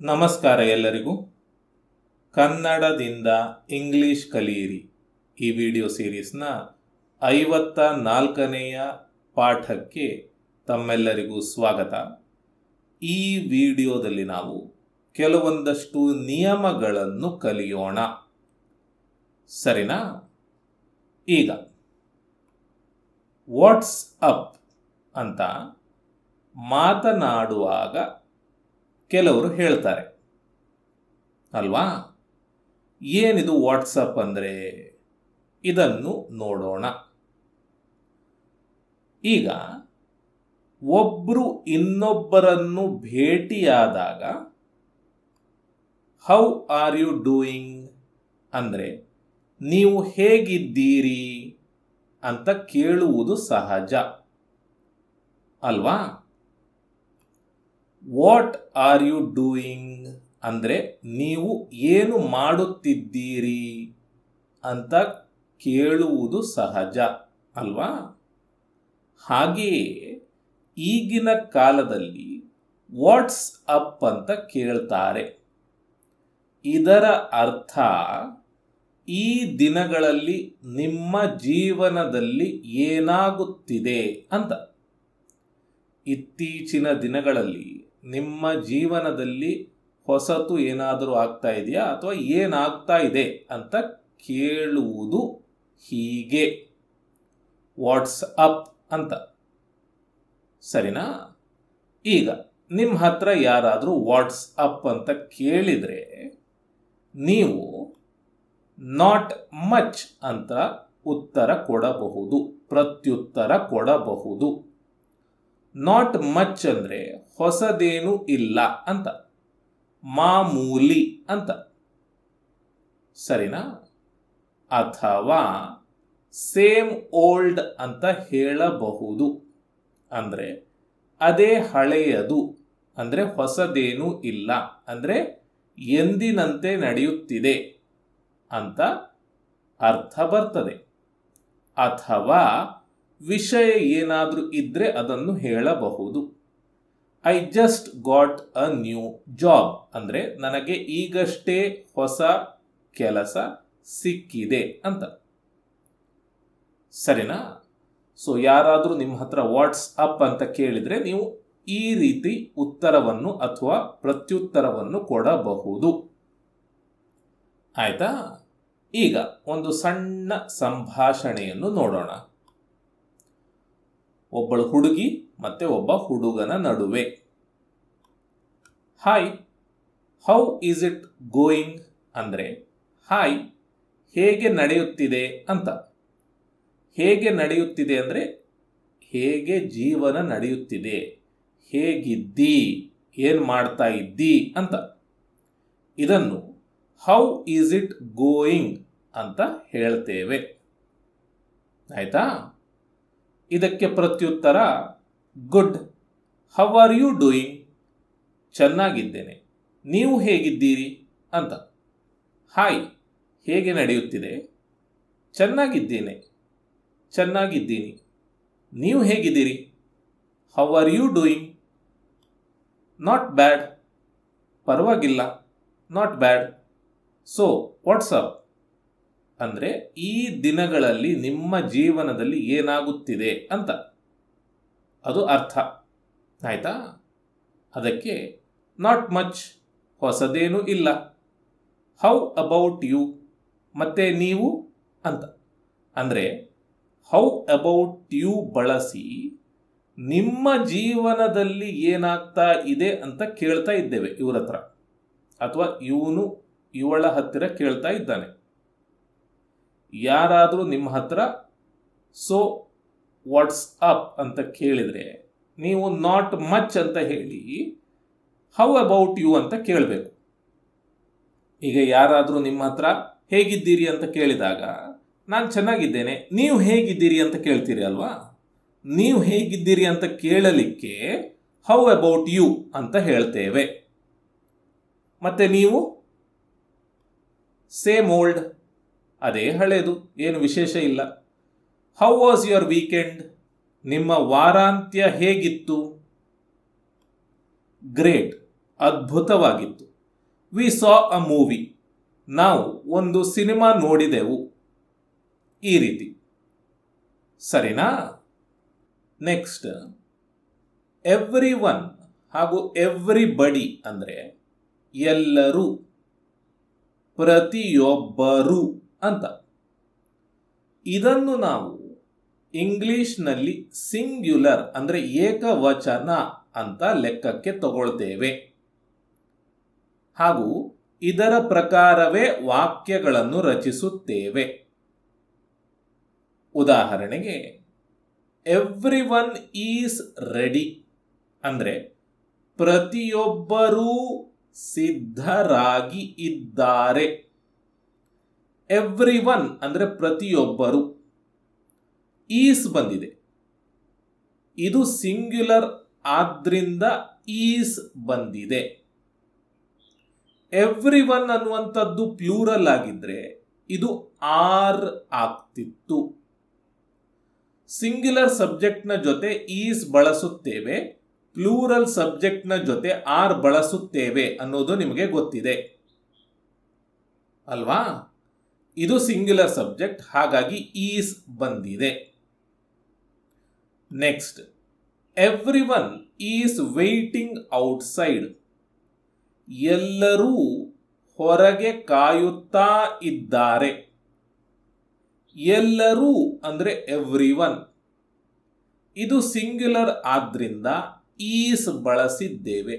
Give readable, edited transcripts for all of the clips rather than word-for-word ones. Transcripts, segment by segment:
ನಮಸ್ಕಾರ ಎಲ್ಲರಿಗೂ. ಕನ್ನಡದಿಂದ ಇಂಗ್ಲಿಷ್ ಕಲಿಯಿರಿ ಈ ವಿಡಿಯೋ ಸೀರೀಸ್ನ 54ನೇಯ ಪಾಠಕ್ಕೆ ತಮ್ಮೆಲ್ಲರಿಗೂ ಸ್ವಾಗತ. ಈ ವಿಡಿಯೋದಲ್ಲಿ ನಾವು ಕೆಲವೊಂದಷ್ಟು ನಿಯಮಗಳನ್ನು ಕಲಿಯೋಣ, ಸರಿನಾ? ಈಗ ವಾಟ್ಸ್ ಅಪ್ ಅಂತ ಮಾತನಾಡುವಾಗ ಕೆಲವರು ಹೇಳ್ತಾರೆ ಅಲ್ವಾ? ಏನಿದು ವಾಟ್ಸಪ್ ಅಂದರೆ? ಇದನ್ನು ನೋಡೋಣ. ಈಗ ಒಬ್ಬರು ಇನ್ನೊಬ್ಬರನ್ನು ಭೇಟಿಯಾದಾಗ ಹೌ ಆರ್ ಯು ಡೂಯಿಂಗ್ ಅಂದರೆ ನೀವು ಹೇಗಿದ್ದೀರಿ ಅಂತ ಕೇಳುವುದು ಸಹಜ ಅಲ್ವಾ? ವಾಟ್ ಆರ್ ಯು ಡೂಯಿಂಗ್ ಅಂದರೆ ನೀವು ಏನು ಮಾಡುತ್ತಿದ್ದೀರಿ ಅಂತ ಕೇಳುವುದು ಸಹಜ ಅಲ್ವಾ? ಹಾಗೆಯೇ ಈಗಿನ ಕಾಲದಲ್ಲಿ ವಾಟ್ಸ್ ಅಪ್ ಅಂತ ಕೇಳ್ತಾರೆ. ಇದರ ಅರ್ಥ ಈ ದಿನಗಳಲ್ಲಿ ನಿಮ್ಮ ಜೀವನದಲ್ಲಿ ಏನಾಗುತ್ತಿದೆ ಅಂತ. ಇತ್ತೀಚಿನ ದಿನಗಳಲ್ಲಿ ನಿಮ್ಮ ಜೀವನದಲ್ಲಿ ಹೊಸತು ಏನಾದರೂ ಆಗ್ತಾ ಇದೆಯಾ ಅಥವಾ ಏನಾಗ್ತಾ ಇದೆ ಅಂತ ಕೇಳುವುದು ಹೀಗೆ ವಾಟ್ಸ್ ಅಪ್ ಅಂತ, ಸರಿನಾ? ಈಗ ನಿಮ್ಮ ಹತ್ರ ಯಾರಾದರೂ ವಾಟ್ಸ್ ಅಪ್ ಅಂತ ಕೇಳಿದರೆ ನೀವು ನಾಟ್ ಮಚ್ ಅಂತ ಉತ್ತರ ಕೊಡಬಹುದು, ಪ್ರತ್ಯುತ್ತರ ಕೊಡಬಹುದು. ನಾಟ್ ಮಚ್ ಅಂದರೆ ಹೊಸದೇನು ಇಲ್ಲ ಅಂತ, ಮಾಮೂಲಿ ಅಂತ, ಸರಿನಾ? ಅಥವಾ ಸೇಮ್ ಓಲ್ಡ್ ಅಂತ ಹೇಳಬಹುದು, ಅಂದರೆ ಅದೇ ಹಳೆಯದು, ಅಂದರೆ ಹೊಸದೇನು ಇಲ್ಲ, ಅಂದರೆ ಎಂದಿನಂತೆ ನಡೆಯುತ್ತಿದೆ ಅಂತ ಅರ್ಥ ಬರ್ತದೆ. ಅಥವಾ ವಿಷಯ ಏನಾದರೂ ಇದ್ದರೆ ಅದನ್ನು ಹೇಳಬಹುದು. I just got a new job ಅಂದರೆ ನನಗೆ ಈಗಷ್ಟೇ ಹೊಸ ಕೆಲಸ ಸಿಕ್ಕಿದೆ ಅಂತ, ಸರಿನಾ? ಸೊ ಯಾರಾದರೂ ನಿಮ್ಮ ಹತ್ರ ವಾಟ್ಸ್ ಅಪ್ ಅಂತ ಕೇಳಿದರೆ ನೀವು ಈ ರೀತಿ ಉತ್ತರವನ್ನು ಅಥವಾ ಪ್ರತ್ಯುತ್ತರವನ್ನು ಕೊಡಬಹುದು. ಆಯ್ತಾ? ಈಗ ಒಂದು ಸಣ್ಣ ಸಂಭಾಷಣೆಯನ್ನು ನೋಡೋಣ. ಒಬ್ಬಳು ಹುಡುಗಿ ಮತ್ತೆ ಒಬ್ಬ ಹುಡುಗನ ನಡುವೆ. Hi, how is it going ಅಂದರೆ ಹಾಯ್, ಹೇಗೆ ನಡೆಯುತ್ತಿದೆ ಅಂತ. ಹೇಗೆ ನಡೆಯುತ್ತಿದೆ ಅಂದರೆ ಹೇಗೆ ಜೀವನ ನಡೆಯುತ್ತಿದೆ, ಹೇಗಿದ್ದೀ, ಏನು ಮಾಡ್ತಾ ಇದ್ದೀ ಅಂತ. ಇದನ್ನು ಹೌ ಈಸ್ ಇಟ್ ಗೋಯಿಂಗ್ ಅಂತ ಹೇಳ್ತೇವೆ, ಆಯ್ತಾ? ಇದಕ್ಕೆ ಪ್ರತ್ಯುತ್ತರ good, how are you doing, ಚೆನ್ನಾಗಿದ್ದೇನೆ, ನೀವು ಹೇಗಿದ್ದೀರಿ ಅಂತ. ಹಾಯ್, ಹೇಗೆ ನಡೆಯುತ್ತಿದೆ, ಚೆನ್ನಾಗಿದ್ದೀನಿ, ನೀವು ಹೇಗಿದ್ದೀರಿ, how are you doing, not bad, ಪರವಾಗಿಲ್ಲ, ನಾಟ್ ಬ್ಯಾಡ್. ಸೊ ವಾಟ್ಸಪ್ ಅಂದರೆ ಈ ದಿನಗಳಲ್ಲಿ ನಿಮ್ಮ ಜೀವನದಲ್ಲಿ ಏನಾಗುತ್ತಿದೆ ಅಂತ, ಅದು ಅರ್ಥ ಆಯ್ತಾ? ಅದಕ್ಕೆ ನಾಟ್ ಮಚ್, ಹೊಸದೇನೂ ಇಲ್ಲ, ಹೌ ಅಬೌಟ್ ಯು, ಮತ್ತೆ ನೀವು ಅಂತ. ಅಂದರೆ ಹೌ ಅಬೌಟ್ ಯು ಬಳಸಿ ನಿಮ್ಮ ಜೀವನದಲ್ಲಿ ಏನಾಗ್ತಾ ಇದೆ ಅಂತ ಕೇಳ್ತಾ ಇದ್ದೇವೆ ಇವ್ರ ಹತ್ರ, ಅಥವಾ ಇವನು ಇವಳ ಹತ್ತಿರ ಕೇಳ್ತಾ ಇದ್ದಾನೆ. ಯಾರಾದರೂ ನಿಮ್ಮ ಹತ್ರ ಸೊ ವಾಟ್ಸ್ ಅಪ್ ಅಂತ ಕೇಳಿದರೆ ನೀವು ನಾಟ್ ಮಚ್ ಅಂತ ಹೇಳಿ ಹೌ ಅಬೌಟ್ ಯು ಅಂತ ಕೇಳಬೇಕು. ಈಗ ಯಾರಾದರೂ ನಿಮ್ಮ ಹತ್ರ ಹೇಗಿದ್ದೀರಿ ಅಂತ ಕೇಳಿದಾಗ ನಾನು ಚೆನ್ನಾಗಿದ್ದೇನೆ, ನೀವು ಹೇಗಿದ್ದೀರಿ ಅಂತ ಕೇಳ್ತೀರಿ ಅಲ್ವಾ? ನೀವು ಹೇಗಿದ್ದೀರಿ ಅಂತ ಕೇಳಲಿಕ್ಕೆ ಹೌ ಅಬೌಟ್ ಯು ಅಂತ ಹೇಳ್ತೇವೆ. ಮತ್ತೆ ನೀವು ಸೇಮ್ ಓಲ್ಡ್, ಅದೇ ಹಳೇದು, ಏನು ವಿಶೇಷ ಇಲ್ಲ. ಹೌ ವಾಸ್ ಯುವರ್ ವೀಕೆಂಡ್, ನಿಮ್ಮ ವಾರಾಂತ್ಯ ಹೇಗಿತ್ತು? ಗ್ರೇಟ್, ಅದ್ಭುತವಾಗಿತ್ತು. We saw a movie. ನಾವು ಒಂದು ಸಿನಿಮಾ ನೋಡಿದೆವು. ಈ ರೀತಿ ಸರಿನಾ? ನೆಕ್ಸ್ಟ್, ಎವ್ರಿ ಒನ್ ಹಾಗೂ ಎವ್ರಿಬಡಿ ಅಂದರೆ ಎಲ್ಲರೂ, ಪ್ರತಿಯೊಬ್ಬರು ಅಂತ. ಇದನ್ನು ನಾವು ಇಂಗ್ಲಿಷ್ನಲ್ಲಿ ಸಿಂಗ್ಯುಲರ್ ಅಂದರೆ ಏಕವಚನ ಅಂತ ಲೆಕ್ಕಕ್ಕೆ ತಗೊಳ್ತೇವೆ. ಹಾಗೂ ಇದರ ಪ್ರಕಾರವೇ ವಾಕ್ಯಗಳನ್ನು ರಚಿಸುತ್ತೇವೆ. ಉದಾಹರಣೆಗೆ, ಎವ್ರಿ ಒನ್ ಈಸ್ ರೆಡಿ ಅಂದರೆ ಪ್ರತಿಯೊಬ್ಬರೂ ಸಿದ್ಧರಾಗಿ ಇದ್ದಾರೆ. ಎವ್ರಿ ಒನ್ ಅಂದರೆ ಪ್ರತಿಯೊಬ್ಬರು. ಈಸ್ ಬಂದಿದೆ, ಇದು ಸಿಂಗ್ಯುಲರ್ ಆದ್ರಿಂದ ಈಸ್ ಬಂದಿದೆ. ಎವ್ರಿ ಒನ್ ಅನ್ನುವಂಥದ್ದು ಪ್ಲೂರಲ್ ಆಗಿದ್ರೆ ಇದು ಆರ್ ಆಗ್ತಿತ್ತು. ಸಿಂಗ್ಯುಲರ್ ಸಬ್ಜೆಕ್ಟ್ನ ಜೊತೆ ಈಸ್ ಬಳಸುತ್ತೇವೆ, ಪ್ಲೂರಲ್ ಸಬ್ಜೆಕ್ಟ್ನ ಜೊತೆ ಆರ್ ಬಳಸುತ್ತೇವೆ ಅನ್ನೋದು ನಿಮಗೆ ಗೊತ್ತಿದೆ ಅಲ್ವಾ? ಇದು ಸಿಂಗ್ಯುಲರ್ ಸಬ್ಜೆಕ್ಟ್, ಹಾಗಾಗಿ ಈಸ್ ಬಂದಿದೆ. Next, every one is waiting outside. ಎಲ್ಲರೂ ಹೊರಗೆ ಕಾಯುತ್ತಾ ಇದ್ದಾರೆ. ಎಲ್ಲರೂ ಅಂದರೆ ಎವ್ರಿ ಒನ್. ಇದು ಸಿಂಗ್ಯುಲರ್ ಆದ್ರಿಂದ ಈಸ್ ಬಳಸಿದ್ದೇವೆ.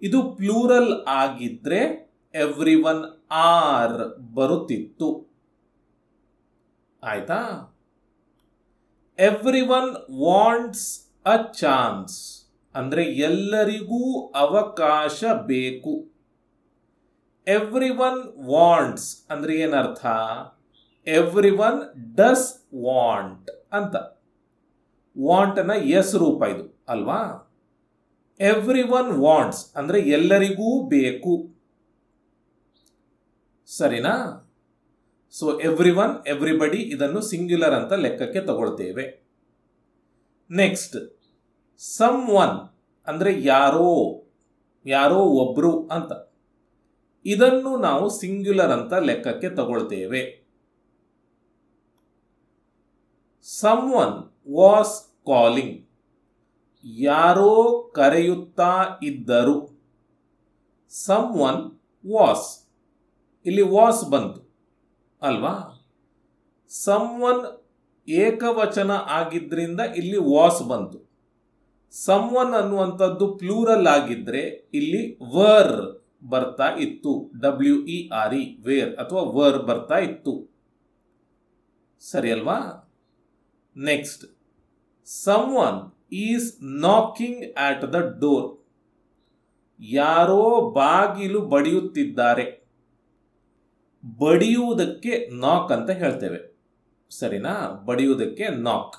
ಇದು ಪ್ಲೂರಲ್ ಆಗಿದ್ರೆ ಎವ್ರಿ ಒನ್ ಆರ್ ಬರುತ್ತಿತ್ತು. ಆಯ್ತಾ? Every one wants a chance ಅಂದರೆ ಎಲ್ಲರಿಗೂ ಅವಕಾಶ ಬೇಕು. ಎವ್ರಿ ಒನ್ ವಾಂಟ್ಸ್ ಅಂದರೆ ಏನರ್ಥ? ಎವ್ರಿ ಒನ್ ಡಸ್ ವಾಂಟ್ ಅಂತ. ವಾಂಟ್ನ ಎಸ್ ರೂಪ ಇದು ಅಲ್ವಾ? ಎವ್ರಿ ಒನ್ ವಾಂಟ್ಸ್ ಅಂದರೆ ಎಲ್ಲರಿಗೂ ಬೇಕು. ಸರಿನಾ? ಸೊ ಎವ್ರಿ ಒನ್, ಎವ್ರಿಬಡಿ ಇದನ್ನು ಸಿಂಗ್ಯುಲರ್ ಅಂತ ಲೆಕ್ಕಕ್ಕೆ ತಗೊಳ್ತೇವೆ. ನೆಕ್ಸ್ಟ್, ಸಮ್ ಒನ್ ಅಂದರೆ ಯಾರೋ, ಯಾರೋ ಒಬ್ರು ಅಂತ. ಇದನ್ನು ನಾವು ಸಿಂಗ್ಯುಲರ್ ಅಂತ ಲೆಕ್ಕಕ್ಕೆ ತಗೊಳ್ತೇವೆ. ಸಮ್ ಒನ್ ವಾಸ್ ಕಾಲಿಂಗ್, ಯಾರೋ ಕರೆಯುತ್ತಾ ಇದ್ದರು. ಸಮ್ ಒನ್ ವಾಸ್, ಇಲ್ಲಿ ವಾಸ್ ಬಂತು ಅಲ್ವಾ? ಸಮ್ ಒನ್ ಏಕವಚನ ಆಗಿದ್ರಿಂದ ಇಲ್ಲಿ ವಾಸ್ ಬಂತು. ಸಮ್ ಒನ್ ಅನ್ನುವಂಥದ್ದು ಪ್ಲೂರಲ್ ಆಗಿದ್ರೆ ಇಲ್ಲಿ ವರ್ ಬರ್ತಾ ಇತ್ತು. WERE, ವೇರ್ ಅಥವಾ ವರ್ ಬರ್ತಾ ಇತ್ತು. ಸರಿ ಅಲ್ವಾ? Next, someone is knocking at the door. ಯಾರೋ ಬಾಗಿಲು ಬಡಿಯುತ್ತಿದ್ದಾರೆ. ಬಡಿಯುವುದಕ್ಕೆ ನಾಕ್ ಅಂತ ಹೇಳ್ತೇವೆ. ಸರಿನಾ? ಬಡಿಯುವುದಕ್ಕೆ ನಾಕ್.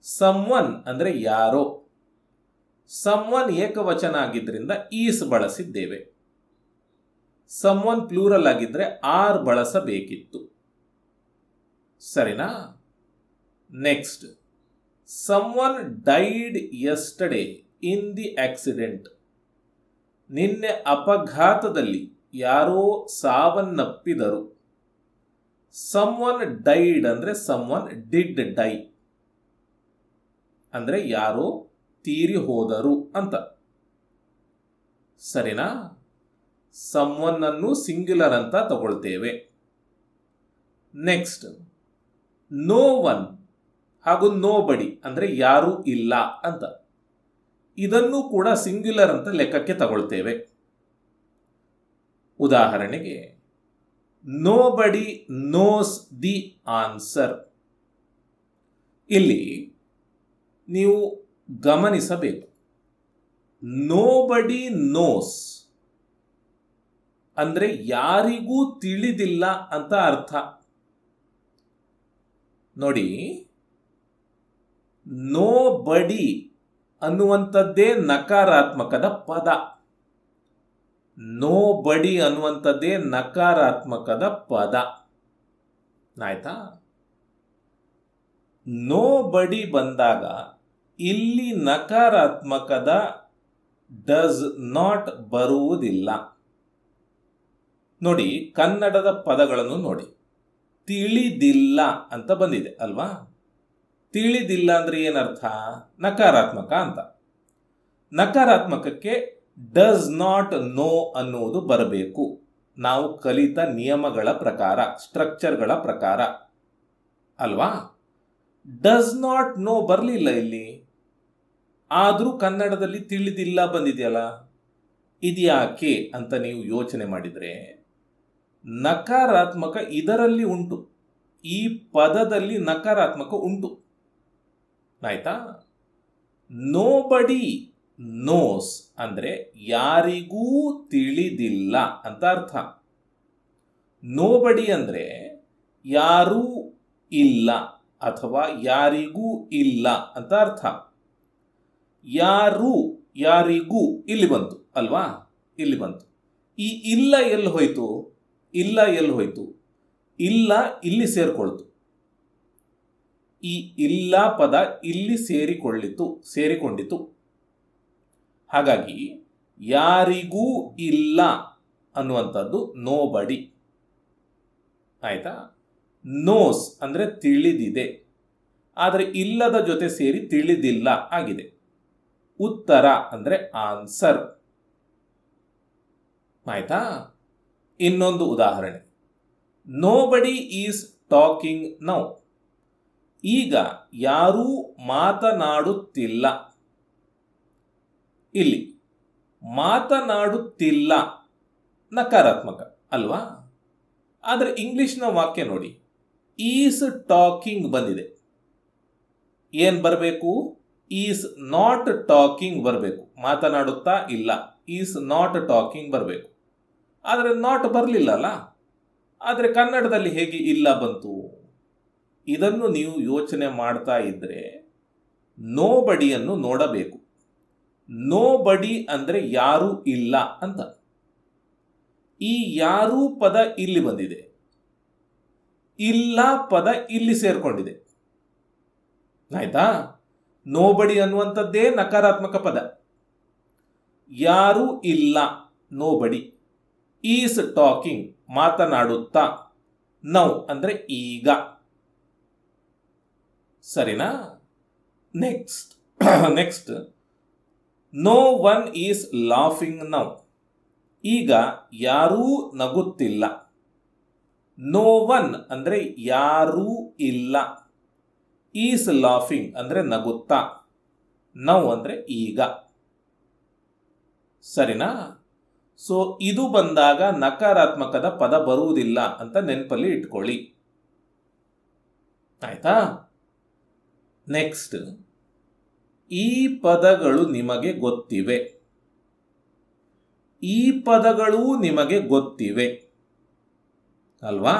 ಸಮ್ ಒನ್ ಅಂದರೆ ಯಾರೋ. ಸಮ್ ಒನ್ ಏಕವಚನ ಆಗಿದ್ರಿಂದ ಈಸ್ ಬಳಸಿದ್ದೇವೆ. ಸಮ್ ಒನ್ ಪ್ಲೂರಲ್ ಆಗಿದ್ರೆ ಆರ್ ಬಳಸಬೇಕಿತ್ತು. ಸರಿನಾ? Next, someone died yesterday in the accident. ನಿನ್ನೆ ಅಪಘಾತದಲ್ಲಿ ಯಾರೋ ಸಾವನ್ನಪ್ಪಿದರು. ಸಮ್ ಒನ್ ಡೈಡ್ ಅಂದರೆ ಸಮ್ ಒನ್ ಡಿಡ್ ಡೈ ಅಂದರೆ ಯಾರೋ ತೀರಿ ಹೋದರು ಅಂತ. ಸರಿನಾ? ಸಮ್ ಒನ್ ಅನ್ನು ಸಿಂಗ್ಯುಲರ್ ಅಂತ ತಗೊಳ್ತೇವೆ. ನೆಕ್ಸ್ಟ್, ನೋ ಒನ್ ಹಾಗೂ ನೋ ಬಡಿ ಅಂದರೆ ಯಾರೂ ಇಲ್ಲ ಅಂತ. ಇದನ್ನು ಕೂಡ ಸಿಂಗ್ಯುಲರ್ ಅಂತ ಲೆಕ್ಕಕ್ಕೆ ತಗೊಳ್ತೇವೆ. ಉದಾಹರಣೆಗೆ, ನೋ ಬಡಿ ನೋಸ್ ದಿ ಆನ್ಸರ್. ಇಲ್ಲಿ ನೀವು ಗಮನಿಸಬೇಕು, ನೋ ಬಡಿ ನೋಸ್ ಅಂದರೆ ಯಾರಿಗೂ ತಿಳಿದಿಲ್ಲ ಅಂತ ಅರ್ಥ. ನೋಡಿ, ನೋ ಬಡಿ ಅನ್ನುವಂಥದ್ದೇ ನಕಾರಾತ್ಮಕದ ಪದ. ನೋ ಬಡಿ ಅನ್ನುವಂಥದ್ದೇ ನಕಾರಾತ್ಮಕದ ಪದ. ಆಯ್ತಾ? ನೋ ಬಡಿ ಬಂದಾಗ ಇಲ್ಲಿ ನಕಾರಾತ್ಮಕದ ಡಸ್ ನಾಟ್ ಬರುವುದಿಲ್ಲ. ನೋಡಿ, ಕನ್ನಡದ ಪದಗಳನ್ನು ನೋಡಿ. ತಿಳಿದಿಲ್ಲ ಅಂತ ಬಂದಿದೆ ಅಲ್ವಾ? ತಿಳಿದಿಲ್ಲ ಅಂದ್ರೆ ಏನರ್ಥ? ನಕಾರಾತ್ಮಕ ಅಂತ. ನಕಾರಾತ್ಮಕಕ್ಕೆ ಡಸ್ ನಾಟ್ ನೋ ಅನ್ನುವುದು ಬರಬೇಕು. ನಾವು ಕಲಿತ ನಿಯಮಗಳ ಪ್ರಕಾರ, ಸ್ಟ್ರಕ್ಚರ್ಗಳ ಪ್ರಕಾರ ಅಲ್ವಾ? ಡಸ್ ನಾಟ್ ನೋ ಬರಲಿಲ್ಲ ಇಲ್ಲಿ, ಆದರೂ ಕನ್ನಡದಲ್ಲಿ ತಿಳಿದಿಲ್ಲ ಬಂದಿದೆಯಲ್ಲ. ಇದ್ಯಾಕೆ ಅಂತ ನೀವು ಯೋಚನೆ ಮಾಡಿದರೆ, ನಕಾರಾತ್ಮಕ ಇದರಲ್ಲಿ ಉಂಟು, ಈ ಪದದಲ್ಲಿ ನಕಾರಾತ್ಮಕ ಉಂಟು. ಆಯ್ತಾ? ನೋಬಡಿ ನೋಸ್ ಅಂದ್ರೆ ಯಾರಿಗೂ ತಿಳಿದಿಲ್ಲ ಅಂತ ಅರ್ಥ. ನೋಬಡಿ ಅಂದ್ರೆ ಯಾರೂ ಇಲ್ಲ ಅಥವಾ ಯಾರಿಗೂ ಇಲ್ಲ ಅಂತ ಅರ್ಥ. ಯಾರು, ಯಾರಿಗೂ ಇಲ್ಲಿ ಬಂತು ಅಲ್ವಾ? ಇಲ್ಲಿ ಬಂತು. ಈ ಇಲ್ಲ ಎಲ್ಲಿ ಹೋಯ್ತು? ಇಲ್ಲ ಎಲ್ಲಿ ಹೋಯ್ತು? ಇಲ್ಲ ಇಲ್ಲಿ ಸೇರಿಕೊಳ್ತು. ಈ ಇಲ್ಲ ಪದ ಇಲ್ಲಿ ಸೇರಿಕೊಂಡಿತು. ಹಾಗಾಗಿ ಯಾರಿಗೂ ಇಲ್ಲ ಅನ್ನುವಂಥದ್ದು ನೋಬಡಿ. ಆಯ್ತಾ? ನೋಸ್ ಅಂದ್ರೆ ತಿಳಿದಿದೆ, ಆದರೆ ಇಲ್ಲದ ಜೊತೆ ಸೇರಿ ತಿಳಿದಿಲ್ಲ ಆಗಿದೆ. ಉತ್ತರ ಅಂದ್ರೆ ಆನ್ಸರ್. ಆಯ್ತಾ? ಇನ್ನೊಂದು ಉದಾಹರಣೆ, ನೋಬಡಿ ಈಸ್ ಟಾಕಿಂಗ್ ನೌ. ಈಗ ಯಾರೂ ಮಾತನಾಡುತ್ತಿಲ್ಲ. ಇಲ್ಲಿ ಮಾತನಾಡುತ್ತಿಲ್ಲ ನಕಾರಾತ್ಮಕ ಅಲ್ವಾ? ಆದರೆ ಇಂಗ್ಲಿಷ್ನ ವಾಕ್ಯ ನೋಡಿ, ಈಸ್ ಟಾಕಿಂಗ್ ಬಂದಿದೆ. ಏನ್ ಬರಬೇಕು? ಈಸ್ ನಾಟ್ ಟಾಕಿಂಗ್ ಬರಬೇಕು. ಮಾತನಾಡುತ್ತಾ ಇಲ್ಲ, ಈಸ್ ನಾಟ್ ಟಾಕಿಂಗ್ ಬರಬೇಕು. ಆದರೆ ನಾಟ್ ಬರಲಿಲ್ಲ ಅಲ್ಲ. ಆದರೆ ಕನ್ನಡದಲ್ಲಿ ಹೇಗೆ ಇಲ್ಲ ಬಂತು? ಇದನ್ನು ನೀವು ಯೋಚನೆ ಮಾಡ್ತಾ ಇದ್ರೆ ನೋಬಡಿಯನ್ನು ನೋಡಬೇಕು. ನೋಬಡಿ ಅಂದ್ರೆ ಯಾರೂ ಇಲ್ಲ ಅಂತ. ಈ ಯಾರೂ ಪದ ಇಲ್ಲಿ ಬಂದಿದೆ, ಇಲ್ಲ ಪದ ಇಲ್ಲಿ ಸೇರ್ಕೊಂಡಿದೆ. ಆಯ್ತಾ? ನೋಬಡಿ ಅನ್ನುವಂಥದ್ದೇ ನಕಾರಾತ್ಮಕ ಪದ. ಯಾರೂ ಇಲ್ಲ, ನೋಬಡಿ. ಈಸ್ ಟಾಕಿಂಗ್ ಮಾತನಾಡುತ್ತಾ, ನೌ ಅಂದ್ರೆ ಈಗ. ಸರಿನಾ? Next no one is laughing now. ಈಗ ಯಾರೂ ನಗುತ್ತಿಲ್ಲ. ನೋ ಒನ್ ಅಂದ್ರೆ ಯಾರೂ ಇಲ್ಲ. ಈಸ್ ಲಾಫಿಂಗ್ ಅಂದ್ರೆ ನಗುತ್ತಾ. ನೌ ಅಂದ್ರೆ ಈಗ. ಸರಿನಾ? ಸೊ ಇದು ಬಂದಾಗ ನಕಾರಾತ್ಮಕದ ಪದ ಬರುವುದಿಲ್ಲ ಅಂತ ನೆನಪಲ್ಲಿ ಇಟ್ಕೊಳ್ಳಿ. ಆಯ್ತಾ? ನೆಕ್ಸ್ಟ್, ಈ ಪದಗಳು ನಿಮಗೆ ಗೊತ್ತಿವೆ. ಈ ಪದಗಳು ನಿಮಗೆ ಗೊತ್ತಿವೆ ಅಲ್ವಾ?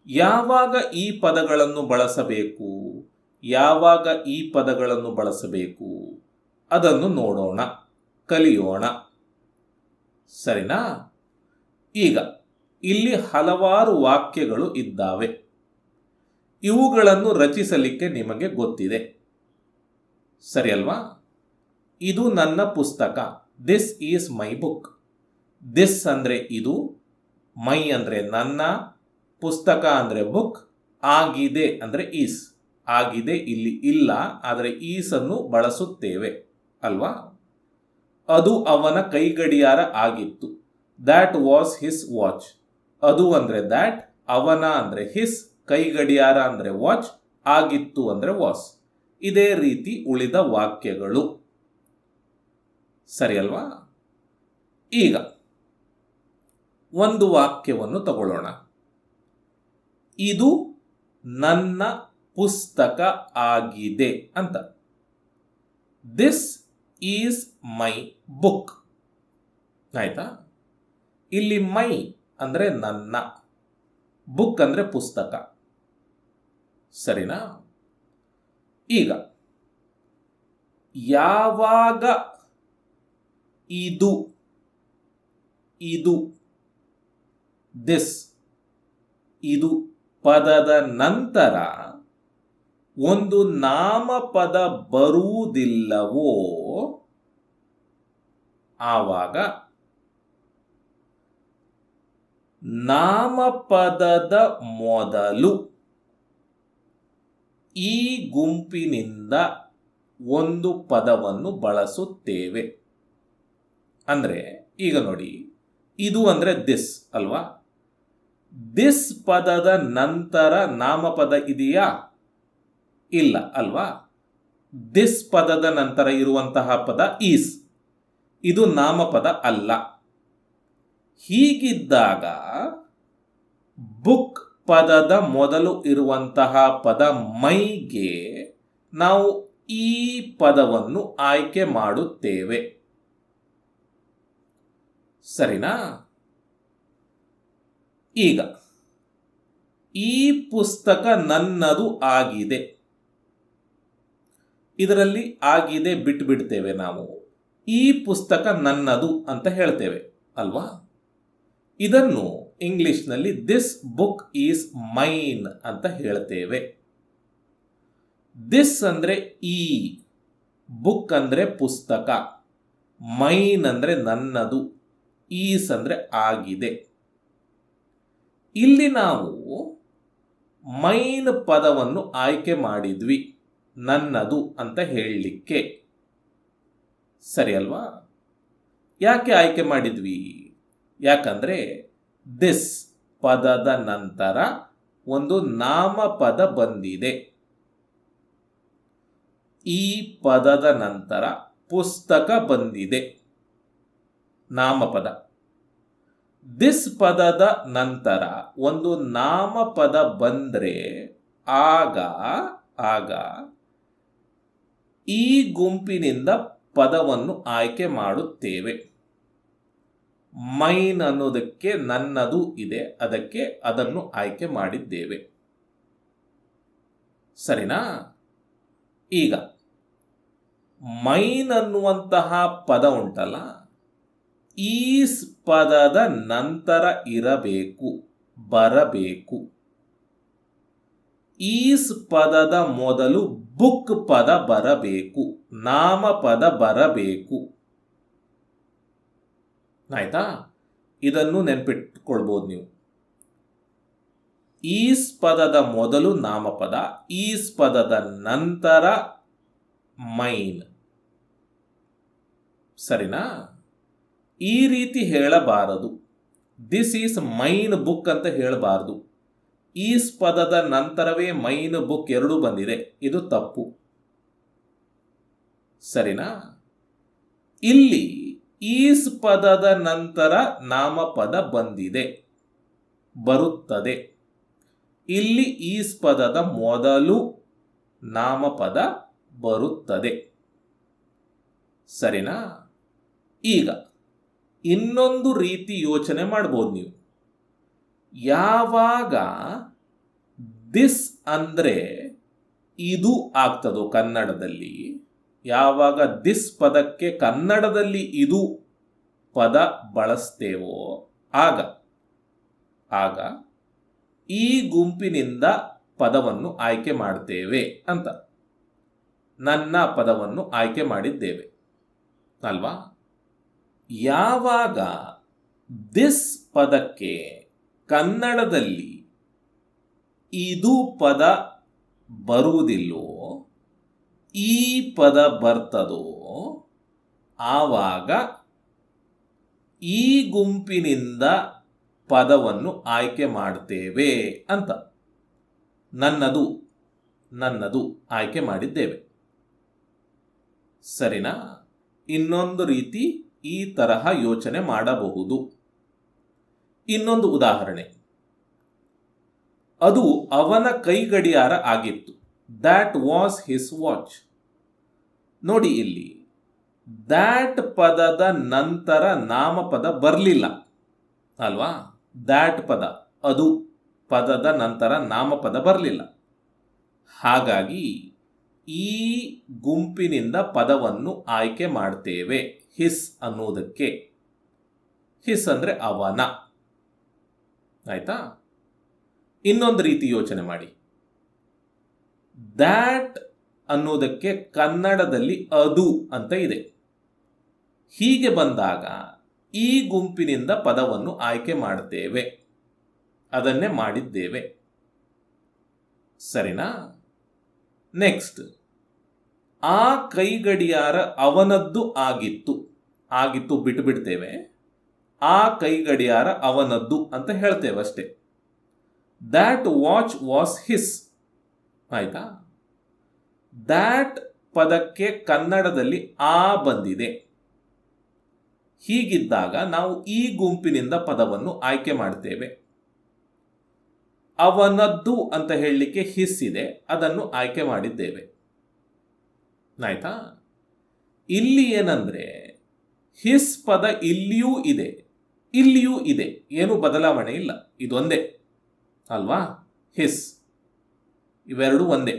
ಯಾವಾಗ ಈ ಪದಗಳನ್ನು ಬಳಸಬೇಕು, ಯಾವಾಗ ಈ ಪದಗಳನ್ನು ಬಳಸಬೇಕು ಅದನ್ನು ನೋಡೋಣ, ಕಲಿಯೋಣ. ಸರಿನಾ? ಈಗ ಇಲ್ಲಿ ಹಲವಾರು ವಾಕ್ಯಗಳು ಇದ್ದಾವೆ. ಇವುಗಳನ್ನು ರಚಿಸಲಿಕ್ಕೆ ನಿಮಗೆ ಗೊತ್ತಿದೆ. ಸರಿ ಅಲ್ವಾ? ಇದು ನನ್ನ ಪುಸ್ತಕ. This is my book. This ಅಂದ್ರೆ ಇದು, ಮೈ ಅಂದ್ರೆ ನನ್ನ, ಪುಸ್ತಕ ಅಂದ್ರೆ ಬುಕ್, ಆಗಿದೆ ಅಂದ್ರೆ ಈಸ್. ಆಗಿದೆ ಇಲ್ಲಿ ಇಲ್ಲ, ಆದರೆ ಈಸ್ ಅನ್ನು ಬಳಸುತ್ತೇವೆ ಅಲ್ವಾ? ಅದು ಅವನ ಕೈಗಡಿಯಾರ ಆಗಿತ್ತು. That was his watch. ಅದು ಅಂದ್ರೆ ದ್ಯಾಟ್, ಅವನ ಅಂದ್ರೆ ಹಿಸ್, ಕೈಗಡಿಯಾರ ಅಂದ್ರೆ ವಾಚ್, ಆಗಿತ್ತು ಅಂದ್ರೆ ವಾಸ್. ಇದೇ ರೀತಿ ಉಳಿದ ವಾಕ್ಯಗಳು. ಸರಿ ಅಲ್ವಾ? ಈಗ ಒಂದು ವಾಕ್ಯವನ್ನು ತಗೊಳ್ಳೋಣ. ಇದು ನನ್ನ ಪುಸ್ತಕ ಆಗಿದೆ ಅಂತ. This is my book. ಆಯ್ತಾ? ಇಲ್ಲಿ ಮೈ ಅಂದ್ರೆ ನನ್ನ, ಬುಕ್ ಅಂದ್ರೆ ಪುಸ್ತಕ. ಸರಿನಾ? ಈಗ ಯಾವಾಗ ಇದು ದಿಸ್ ಇದು ಪದದ ನಂತರ ಒಂದು ನಾಮಪದ ಬರುವುದಿಲ್ಲವೋ ಆವಾಗ ನಾಮಪದದ ಮೊದಲು ಈ ಗುಂಪಿನಿಂದ ಒಂದು ಪದವನ್ನು ಬಳಸುತ್ತೇವೆ. ಅಂದರೆ ಈಗ ನೋಡಿ, ಇದು ಅಂದರೆ ದಿಸ್ ಅಲ್ವಾ? ದಿಸ್ ಪದದ ನಂತರ ನಾಮಪದ ಇದೆಯಾ? ಇಲ್ಲ ಅಲ್ವಾ? ದಿಸ್ ಪದದ ನಂತರ ಇರುವಂತಹ ಪದ ಈಸ್. ಇದು ನಾಮಪದ ಅಲ್ಲ. ಹೀಗಿದ್ದಾಗ ಬುಕ್ ಪದದ ಮೊದಲು ಇರುವಂತಹ ಪದ ಮೈಗೆ ನಾವು ಈ ಪದವನ್ನು ಆಯ್ಕೆ ಮಾಡುತ್ತೇವೆ. ಸರಿನಾ? ಈಗ ಈ ಪುಸ್ತಕ ನನ್ನದು ಆಗಿದೆ. ಇದರಲ್ಲಿ ಆಗಿದೆ ಬಿಟ್ಬಿಡ್ತೇವೆ ನಾವು. ಈ ಪುಸ್ತಕ ನನ್ನದು ಅಂತ ಹೇಳ್ತೇವೆ ಅಲ್ವಾ? ಇದನ್ನು ಇಂಗ್ಲಿಷ್ನಲ್ಲಿ ದಿಸ್ ಬುಕ್ ಈಸ್ ಮೈನ್ ಅಂತ ಹೇಳ್ತೇವೆ. ದಿಸ್ ಅಂದರೆ ಈ, ಬುಕ್ ಅಂದರೆ ಪುಸ್ತಕ, ಮೈನ್ ಅಂದರೆ ನನ್ನದು, ಈಸ್ ಅಂದರೆ ಆಗಿದೆ. ಇಲ್ಲಿ ನಾವು ಮೈನ್ ಪದವನ್ನು ಆಯ್ಕೆ ಮಾಡಿದ್ವಿ ನನ್ನದು ಅಂತ ಹೇಳಲಿಕ್ಕೆ. ಸರಿ ಅಲ್ವಾ? ಯಾಕೆ ಆಯ್ಕೆ ಮಾಡಿದ್ವಿ? ಯಾಕಂದ್ರೆ ದಿಸ್ ಪದದ ನಂತರ ಒಂದು ನಾಮಪದ ಬಂದಿದೆ. ಈ ಪದದ ನಂತರ ಪುಸ್ತಕ ಬಂದಿದೆ, ನಾಮಪದ. ದಿಸ್ ಪದದ ನಂತರ ಒಂದು ನಾಮಪದ ಬಂದ್ರೆ ಆಗ ಈ ಗುಂಪಿನಿಂದ ಪದವನ್ನು ಆಯ್ಕೆ ಮಾಡುತ್ತೇವೆ. ಮೈನ್ ಅನ್ನೋದಕ್ಕೆ ನನ್ನದು ಇದೆ, ಅದಕ್ಕೆ ಅದನ್ನು ಆಯ್ಕೆ ಮಾಡಿದ್ದೇವೆ. ಸರಿನಾ? ಈಗ ಮೈನ್ ಅನ್ನುವಂತಹ ಪದ ಉಂಟಲ್ಲ, ಈಸ್ ಪದದ ನಂತರ ಇರಬೇಕು, ಬರಬೇಕು. ಈಸ್ ಪದದ ಮೊದಲು ಬುಕ್ ಪದ ಬರಬೇಕು, ನಾಮಪದ ಬರಬೇಕು. ಆಯ್ತಾ? ಇದನ್ನು ನೆನ್ಪಿಟ್ಕೊಳ್ಬೋದು ನೀವು. ಈಸ್ ಪದದ ಮೊದಲು ನಾಮಪದ, ಈಸ್ ಪದದ ನಂತರ ಮೈನ್. ಸರಿನಾ? ಈ ರೀತಿ ಹೇಳಬಾರದು. ದಿಸ್ ಈಸ್ ಮೈನ್ ಬುಕ್ ಅಂತ ಹೇಳಬಾರದು. ಈಸ್ ಪದದ ನಂತರವೇ ಮೈನ್ ಬುಕ್ ಎರಡೂ ಬಂದಿದೆ, ಇದು ತಪ್ಪು. ಸರಿನಾ? ಇಲ್ಲಿ ಈಸ್ ಪದದ ನಂತರ ನಾಮಪದ ಬಂದಿದೆ, ಬರುತ್ತದೆ. ಇಲ್ಲಿ ಈಸ್ ಪದದ ಮೊದಲು ನಾಮಪದ ಬರುತ್ತದೆ. ಸರಿನಾ? ಈಗ ಇನ್ನೊಂದು ರೀತಿ ಯೋಚನೆ ಮಾಡ್ಬೋದು ನೀವು. ಯಾವಾಗ ದಿಸ್ ಅಂದ್ರೆ ಇದು ಆಗ್ತದೋ ಕನ್ನಡದಲ್ಲಿ, ಯಾವಾಗ ದಿಸ್ ಪದಕ್ಕೆ ಕನ್ನಡದಲ್ಲಿ ಇದು ಪದ ಬಳಸ್ತೇವೋ ಆಗ ಈ ಗುಂಪಿನಿಂದ ಪದವನ್ನು ಆಯ್ಕೆ ಮಾಡ್ತೇವೆ ಅಂತ. ನನ್ನ ಪದವನ್ನು ಆಯ್ಕೆ ಮಾಡಿದ್ದೇವೆ ಅಲ್ವಾ? ಯಾವಾಗ ದಿಸ್ ಪದಕ್ಕೆ ಕನ್ನಡದಲ್ಲಿ ಇದು ಪದ ಬರುವುದಿಲ್ಲೋ, ಈ ಪದ ಬರ್ತದೋ, ಆವಾಗ ಈ ಗುಂಪಿನಿಂದ ಪದವನ್ನು ಆಯ್ಕೆ ಮಾಡ್ತೇವೆ ಅಂತ. ನನ್ನದು ಆಯ್ಕೆ ಮಾಡಿದ್ದೇವೆ. ಸರಿನಾ? ಇನ್ನೊಂದು ರೀತಿ ಈ ತರಹ ಯೋಚನೆ ಮಾಡಬಹುದು. ಇನ್ನೊಂದು ಉದಾಹರಣೆ. ಅದು ಅವನ ಕೈಗಡಿಯಾರ ಆಗಿತ್ತು. That was his watch. ನೋಡಿ, ಇಲ್ಲಿ ದ್ಯಾಟ್ ಪದದ ನಂತರ ನಾಮಪದ ಬರಲಿಲ್ಲ ಅಲ್ವಾ? ದ್ಯಾಟ್ ಪದ, ಅದು ಪದದ ನಂತರ ನಾಮಪದ ಬರಲಿಲ್ಲ. ಹಾಗಾಗಿ ಈ ಗುಂಪಿನಿಂದ ಪದವನ್ನು ಆಯ್ಕೆ ಮಾಡ್ತೇವೆ ಹಿಸ್ ಅನ್ನೋದಕ್ಕೆ. ಹಿಸ್ ಅಂದ್ರೆ ಅವನ. ಆಯ್ತಾ? ಇನ್ನೊಂದು ರೀತಿ ಯೋಚನೆ ಮಾಡಿ. ದ್ಯಾಟ್ ಅನ್ನೋದಕ್ಕೆ ಕನ್ನಡದಲ್ಲಿ ಅದು ಅಂತ ಇದೆ. ಹೀಗೆ ಬಂದಾಗ ಈ ಗುಂಪಿನಿಂದ ಪದವನ್ನು ಆಯ್ಕೆ ಮಾಡ್ತೇವೆ. ಅದನ್ನೇ ಮಾಡಿದ್ದೇವೆ. ಸರಿನಾ? ನೆಕ್ಸ್ಟ್, ಆ ಕೈಗಡಿಯಾರ ಅವನದ್ದು ಆಗಿತ್ತು. ಆಗಿತ್ತು ಬಿಟ್ಟುಬಿಡ್ತೇವೆ. ಆ ಕೈಗಡಿಯಾರ ಅವನದ್ದು ಅಂತ ಹೇಳ್ತೇವೆ ಅಷ್ಟೇ. That watch was his. ಆಯ್ತಾ? ದ್ಯಾಟ್ ಪದಕ್ಕೆ ಕನ್ನಡದಲ್ಲಿ ಆ ಬಂದಿದೆ. ಹೀಗಿದ್ದಾಗ ನಾವು ಈ ಗುಂಪಿನಿಂದ ಪದವನ್ನು ಆಯ್ಕೆ ಮಾಡ್ತೇವೆ. ಅವನದ್ದು ಅಂತ ಹೇಳಲಿಕ್ಕೆ ಹಿಸ್ ಇದೆ, ಅದನ್ನು ಆಯ್ಕೆ ಮಾಡಿದ್ದೇವೆ. ಆಯ್ತಾ? ಇಲ್ಲಿ ಏನಂದ್ರೆ ಹಿಸ್ ಪದ ಇಲ್ಲಿಯೂ ಇದೆ, ಇಲ್ಲಿಯೂ ಇದೆ, ಏನು ಬದಲಾವಣೆ ಇಲ್ಲ, ಇದೊಂದೇ ಅಲ್ವಾ? ಹಿಸ್, ಇವೆರಡು ಒಂದೇ.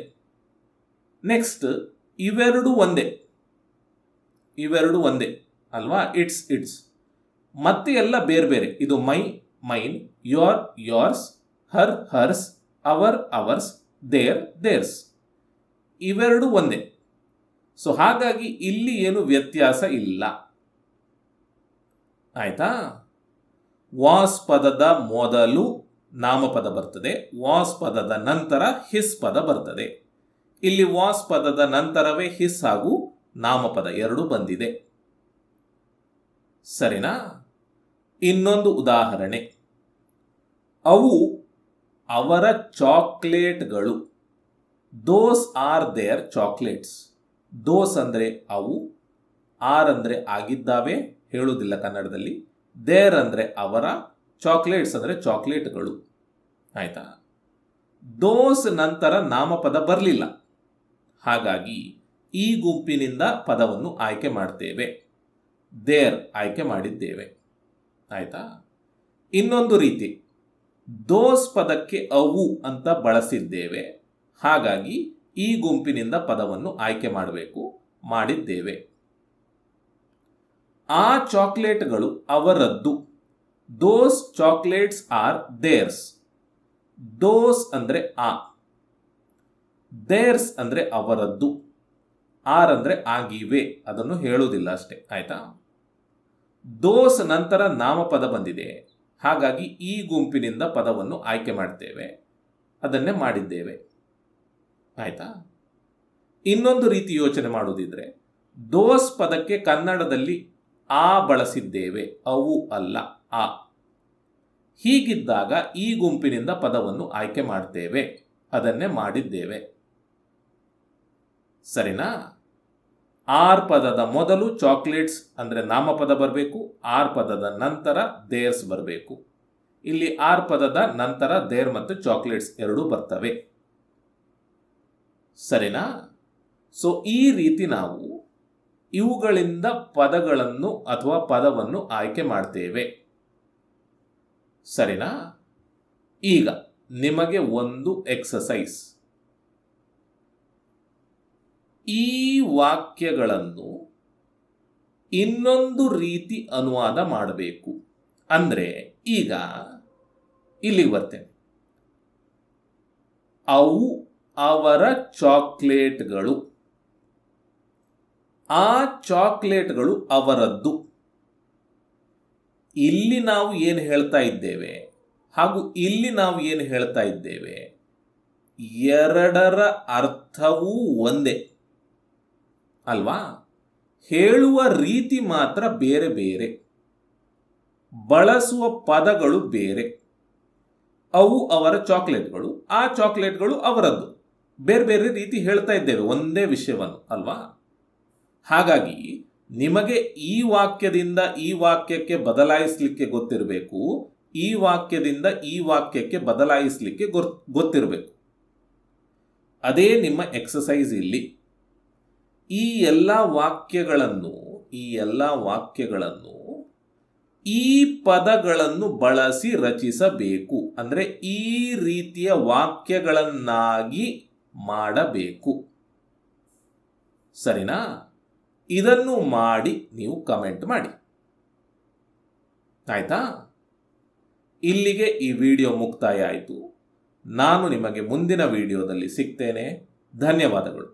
ನೆಕ್ಸ್ಟ್, ಇವೆರಡು ಒಂದೇ, ಇವೆರಡು ಒಂದೇ ಅಲ್ವಾ? Its its. ಮತ್ತೆ ಎಲ್ಲ ಬೇರೆ ಬೇರೆ. ಇದು my mine, your yours, her hers, our ours, their theirs. ಇವೆರಡು ಒಂದೇ. ಸೊ ಹಾಗಾಗಿ ಇಲ್ಲಿ ಏನು ವ್ಯತ್ಯಾಸ ಇಲ್ಲ. ಆಯ್ತಾ? ವಾಸ್ ಪದದ ಮೊದಲು ನಾಮಪದ ಬರ್ತದೆ, ವಾಸ್ ಪದದ ನಂತರ ಹಿಸ್ ಪದ ಬರ್ತದೆ. ಇಲ್ಲಿ ವಾಸ್ ಪದದ ನಂತರವೇ ಹಿಸ್ ಹಾಗೂ ನಾಮಪದ ಎರಡು ಬಂದಿದೆ. ಸರಿನಾ? ಇನ್ನೊಂದು ಉದಾಹರಣೆ. ಅವು ಅವರ ಚಾಕ್ಲೇಟ್ಗಳು. Those are their chocolates. Those ಅಂದರೆ ಅವು, ಆರ್ ಅಂದರೆ ಆಗಿದ್ದಾವೆ, ಹೇಳುವುದಿಲ್ಲ ಕನ್ನಡದಲ್ಲಿ. ದೇರ್ ಅಂದರೆ ಅವರ, ಚಾಕ್ಲೇಟ್ಸ್ ಅಂದರೆ ಚಾಕ್ಲೇಟ್ಗಳು. ಆಯ್ತಾ? ದೋಸ್ ನಂತರ ನಾಮಪದ ಬರಲಿಲ್ಲ, ಹಾಗಾಗಿ ಈ ಗುಂಪಿನಿಂದ ಪದವನ್ನು ಆಯ್ಕೆ ಮಾಡ್ತೇವೆ. ದೇರ್ ಆಯ್ಕೆ ಮಾಡಿದ್ದೇವೆ. ಆಯ್ತಾ? ಇನ್ನೊಂದು ರೀತಿ, ದೋಸ್ ಪದಕ್ಕೆ ಅವು ಅಂತ ಬಳಸಿದ್ದೇವೆ, ಹಾಗಾಗಿ ಈ ಗುಂಪಿನಿಂದ ಪದವನ್ನು ಆಯ್ಕೆ ಮಾಡಬೇಕು, ಮಾಡಿದ್ದೇವೆ. ಆ ಚಾಕ್ಲೇಟ್ಗಳು ಅವರದ್ದು. ದೋಸ್ ಚಾಕ್ಲೇಟ್ಸ್ ಆರ್ ದೇರ್ಸ್. ದೋಸ್ ಅಂದ್ರೆ ಆ, ದೇರ್ಸ್ ಅಂದ್ರೆ ಅವರದ್ದು, ಆರ್ ಅಂದ್ರೆ ಆಗಿವೆ, ಅದನ್ನು ಹೇಳುವುದಿಲ್ಲ ಅಷ್ಟೇ. ಆಯ್ತಾ? ದೋಸ್ ನಂತರ ನಾಮಪದ ಬಂದಿದೆ, ಹಾಗಾಗಿ ಈ ಗುಂಪಿನಿಂದ ಪದವನ್ನು ಆಯ್ಕೆ ಮಾಡ್ತೇವೆ, ಅದನ್ನೇ ಮಾಡಿದ್ದೇವೆ. ಆಯ್ತಾ? ಇನ್ನೊಂದು ರೀತಿ ಯೋಚನೆ ಮಾಡುವುದಿದ್ರೆ, ದೋಸ್ ಪದಕ್ಕೆ ಕನ್ನಡದಲ್ಲಿ ಆ ಬಳಸಿದ್ದೇವೆ, ಅವು ಅಲ್ಲ, ಆ. ಹೀಗಿದ್ದಾಗ ಈ ಗುಂಪಿನಿಂದ ಪದವನ್ನು ಆಯ್ಕೆ ಮಾಡ್ತೇವೆ, ಅದನ್ನೇ ಮಾಡಿದ್ದೇವೆ. ಸರಿನಾ? ಆರ್ ಪದದ ಮೊದಲು ಚಾಕ್ಲೇಟ್ಸ್ ಅಂದ್ರೆ ನಾಮಪದ ಬರಬೇಕು, ಆರ್ ಪದದ ನಂತರ ದೇರ್ಸ್ ಬರಬೇಕು. ಇಲ್ಲಿ ಆರ್ ಪದದ ನಂತರ ದೇರ್ ಮತ್ತು ಚಾಕ್ಲೇಟ್ಸ್ ಎರಡೂ ಬರ್ತವೆ. ಸರಿನಾ? ಸೊ ಈ ರೀತಿ ನಾವು ಇವುಗಳಿಂದ ಪದಗಳನ್ನು ಅಥವಾ ಪದವನ್ನು ಆಯ್ಕೆ ಮಾಡ್ತೇವೆ. ಸರಿನಾ? ಈಗ ನಿಮಗೆ ಒಂದು ಎಕ್ಸಸೈಸ್. ಈ ವಾಕ್ಯಗಳನ್ನು ಇನ್ನೊಂದು ರೀತಿ ಅನುವಾದ ಮಾಡಬೇಕು. ಅಂದ್ರೆ ಈಗ ಇಲ್ಲಿಗೆ ಬರ್ತೇನೆ. ಅವು ಅವರ ಚಾಕ್ಲೇಟ್ಗಳು. ಆ ಚಾಕ್ಲೇಟ್ಗಳು ಅವರದ್ದು. ಇಲ್ಲಿ ನಾವು ಏನು ಹೇಳ್ತಾ ಇದ್ದೇವೆ ಹಾಗೂ ಇಲ್ಲಿ ನಾವು ಏನು ಹೇಳ್ತಾ ಇದ್ದೇವೆ, ಎರಡರ ಅರ್ಥವೂ ಒಂದೇ ಅಲ್ವಾ? ಹೇಳುವ ರೀತಿ ಮಾತ್ರ ಬೇರೆ ಬೇರೆ, ಬಳಸುವ ಪದಗಳು ಬೇರೆ. ಅವು ಅವರ ಚಾಕ್ಲೇಟ್ಗಳು, ಆ ಚಾಕ್ಲೇಟ್ಗಳು ಅವರದ್ದು. ಬೇರೆ ಬೇರೆ ರೀತಿ ಹೇಳ್ತಾ ಇದ್ದೇವೆ ಒಂದೇ ವಿಷಯವನ್ನು ಅಲ್ವಾ? ಹಾಗಾಗಿ ನಿಮಗೆ ಈ ವಾಕ್ಯದಿಂದ ಈ ವಾಕ್ಯಕ್ಕೆ ಬದಲಾಯಿಸಲಿಕ್ಕೆ ಗೊತ್ತಿರಬೇಕು, ಈ ವಾಕ್ಯದಿಂದ ಈ ವಾಕ್ಯಕ್ಕೆ ಬದಲಾಯಿಸಲಿಕ್ಕೆ ಗೊತ್ತಿರಬೇಕು. ಅದೇ ನಿಮ್ಮ ಎಕ್ಸಸೈಸ್ ಇಲ್ಲಿ. ಈ ಎಲ್ಲ ವಾಕ್ಯಗಳನ್ನು ಈ ಪದಗಳನ್ನು ಬಳಸಿ ರಚಿಸಬೇಕು. ಅಂದ್ರೆ ಈ ರೀತಿಯ ವಾಕ್ಯಗಳನ್ನಾಗಿ ಮಾಡಬೇಕು. ಸರಿನಾ? ಇದನ್ನು ಮಾಡಿ ನೀವು ಕಮೆಂಟ್ ಮಾಡಿ. ಆಯ್ತಾ? ಇಲ್ಲಿಗೆ ಈ ವಿಡಿಯೋ ಮುಕ್ತಾಯ ಆಯಿತು. ನಾನು ನಿಮಗೆ ಮುಂದಿನ ವಿಡಿಯೋದಲ್ಲಿ ಸಿಗ್ತೇನೆ. ಧನ್ಯವಾದಗಳು.